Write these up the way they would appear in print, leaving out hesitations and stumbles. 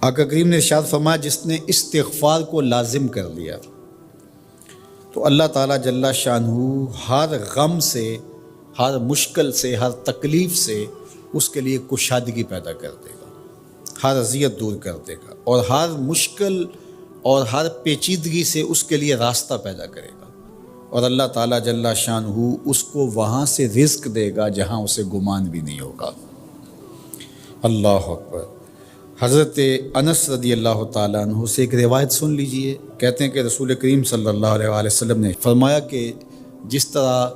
آقا کریم نے ارشاد فرمایا جس نے استغفار کو لازم کر لیا تو اللہ تعالیٰ جل شانہ ہر غم سے، ہر مشکل سے، ہر تکلیف سے اس کے لیے کشادگی پیدا کر دے گا، ہر اذیت دور کر دے گا، اور ہر مشکل اور ہر پیچیدگی سے اس کے لیے راستہ پیدا کرے گا، اور اللہ تعالیٰ جل شانہ اس کو وہاں سے رزق دے گا جہاں اسے گمان بھی نہیں ہوگا۔ اللہ اکبر۔ حضرت انس رضی اللہ تعالیٰ عنہ سے ایک روایت سن لیجئے۔ کہتے ہیں کہ رسول کریم صلی اللہ علیہ وآلہ وسلم نے فرمایا کہ جس طرح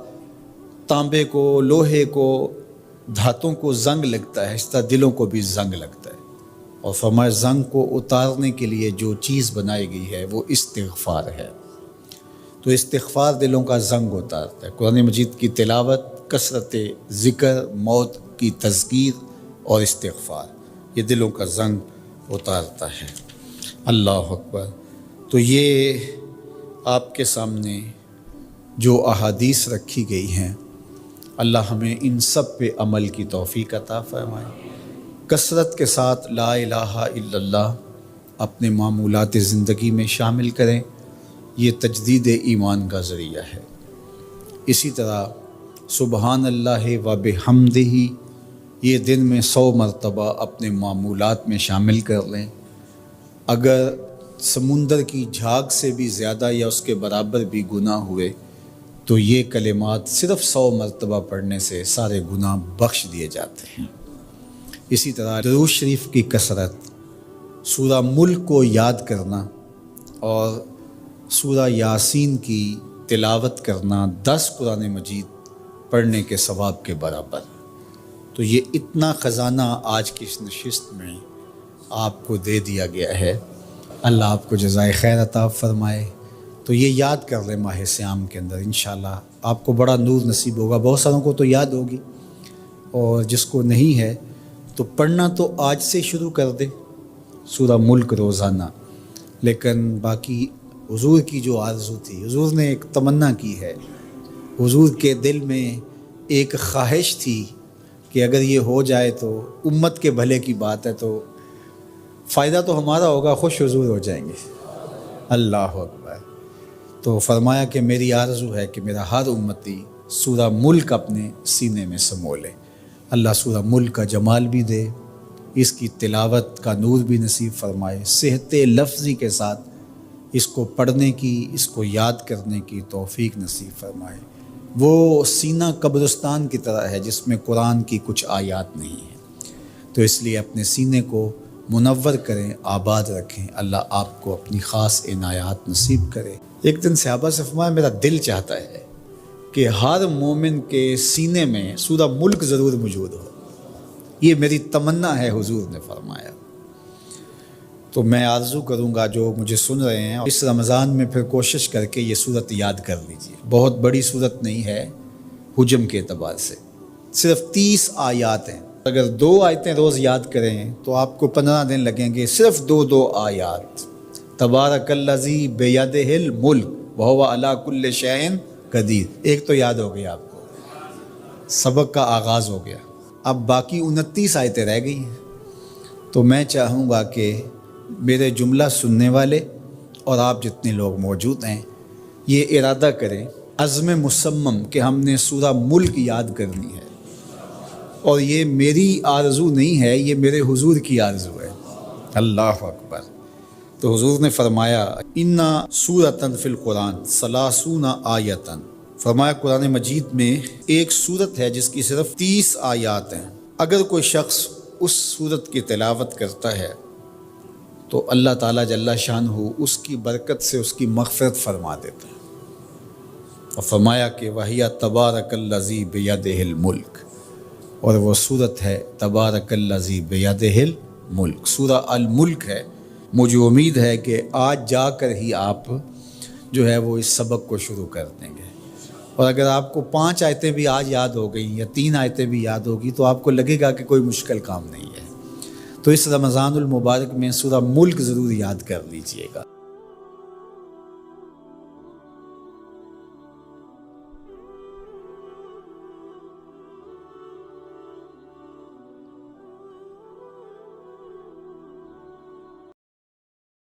تانبے کو، لوہے کو، دھاتوں کو زنگ لگتا ہے، اس طرح دلوں کو بھی زنگ لگتا ہے، اور فرمایا زنگ کو اتارنے کے لیے جو چیز بنائی گئی ہے وہ استغفار ہے۔ تو استغفار دلوں کا زنگ اتارتا ہے۔ قرآن مجید کی تلاوت، کثرت ذکر، موت کی تذکیر اور استغفار، یہ دلوں کا زنگ اتارتا ہے۔ اللہ اکبر۔ تو یہ آپ کے سامنے جو احادیث رکھی گئی ہیں، اللہ ہمیں ان سب پہ عمل کی توفیق عطا فرمائے۔ کثرت کے ساتھ لا الہ الا اللہ اپنے معمولات زندگی میں شامل کریں، یہ تجدید ایمان کا ذریعہ ہے۔ اسی طرح سبحان اللہ و بحمدہ یہ دن میں 100 مرتبہ اپنے معمولات میں شامل کر لیں۔ اگر سمندر کی جھاگ سے بھی زیادہ یا اس کے برابر بھی گناہ ہوئے تو یہ کلمات صرف 100 مرتبہ پڑھنے سے سارے گناہ بخش دیے جاتے ہیں۔ اسی طرح درود شریف کی کثرت، سورہ ملک کو یاد کرنا اور سورہ یاسین کی تلاوت کرنا 10 قرآن مجید پڑھنے کے ثواب کے برابر۔ تو یہ اتنا خزانہ آج کی اس نشست میں آپ کو دے دیا گیا ہے۔ اللہ آپ کو جزائے خیر عطا فرمائے۔ تو یہ یاد کر لیں ماہ صیام کے اندر، انشاءاللہ آپ کو بڑا نور نصیب ہوگا۔ بہت ساروں کو تو یاد ہوگی، اور جس کو نہیں ہے تو پڑھنا تو آج سے شروع کر دے سورہ ملک روزانہ۔ لیکن باقی حضور کی جو آرزو تھی، حضور نے ایک تمنا کی ہے، حضور کے دل میں ایک خواہش تھی کہ اگر یہ ہو جائے تو امت کے بھلے کی بات ہے، تو فائدہ تو ہمارا ہوگا، خوش حضور ہو جائیں گے۔ اللہ اکبر۔ تو فرمایا کہ میری آرزو ہے کہ میرا ہر امتی سورہ ملک اپنے سینے میں سمو لے۔ اللہ سورہ ملک کا جمال بھی دے، اس کی تلاوت کا نور بھی نصیب فرمائے، صحت لفظی کے ساتھ اس کو پڑھنے کی، اس کو یاد کرنے کی توفیق نصیب فرمائے۔ وہ سینہ قبرستان کی طرح ہے جس میں قرآن کی کچھ آیات نہیں ہیں، تو اس لیے اپنے سینے کو منور کریں، آباد رکھیں۔ اللہ آپ کو اپنی خاص عنایات نصیب کرے۔ ایک دن صحابہ سے فرمایا میرا دل چاہتا ہے کہ ہر مومن کے سینے میں سورہ ملک ضرور موجود ہو، یہ میری تمنا ہے، حضور نے فرمایا۔ تو میں آرزو کروں گا جو مجھے سن رہے ہیں، اس رمضان میں پھر کوشش کر کے یہ صورت یاد کر لیجیے۔ بہت بڑی صورت نہیں ہے حجم کے اعتبار سے، صرف 30 آیات ہیں۔ اگر 2 آیتیں روز یاد کریں تو آپ کو 15 دن لگیں گے، صرف 2 آیات۔ تبارک الذی بیدہ الملک وہو علی کل شیء قدیر، ایک تو یاد ہو گیا آپ کو، سبق کا آغاز ہو گیا۔ اب باقی 29 آیتیں رہ گئی ہیں۔ تو میں چاہوں گا کہ میرے جملہ سننے والے اور آپ جتنے لوگ موجود ہیں یہ ارادہ کریں، عزم مصمم، کہ ہم نے سورہ ملک یاد کرنی ہے، اور یہ میری آرزو نہیں ہے، یہ میرے حضور کی آرزو ہے۔ اللہ اکبر۔ تو حضور نے فرمایا اِنَّ سورۃ فی القرآن 30 آیۃ، فرمایا قرآن مجید میں ایک سورت ہے جس کی صرف 30 آیات ہیں۔ اگر کوئی شخص اس سورت کی تلاوت کرتا ہے تو اللہ تعالیٰ جل شانہ اس کی برکت سے اس کی مغفرت فرما دیتا ہے، اور فرمایا کہ وَهِيَ تَبَارَكَ الَّذِي بِيَدِهِ الْمُلْكُ، اور وہ صورت ہے تبارک الذی بیدہ الملک، سورہ الملک ہے۔ مجھے امید ہے کہ آج جا کر ہی آپ جو ہے وہ اس سبق کو شروع کر دیں گے، اور اگر آپ کو 5 آیتیں بھی آج یاد ہو گئیں یا 3 آیتیں بھی یاد ہوگی تو آپ کو لگے گا کہ کوئی مشکل کام نہیں ہے۔ تو اس رمضان المبارک میں سورہ ملک ضرور یاد کر لیجئے گا۔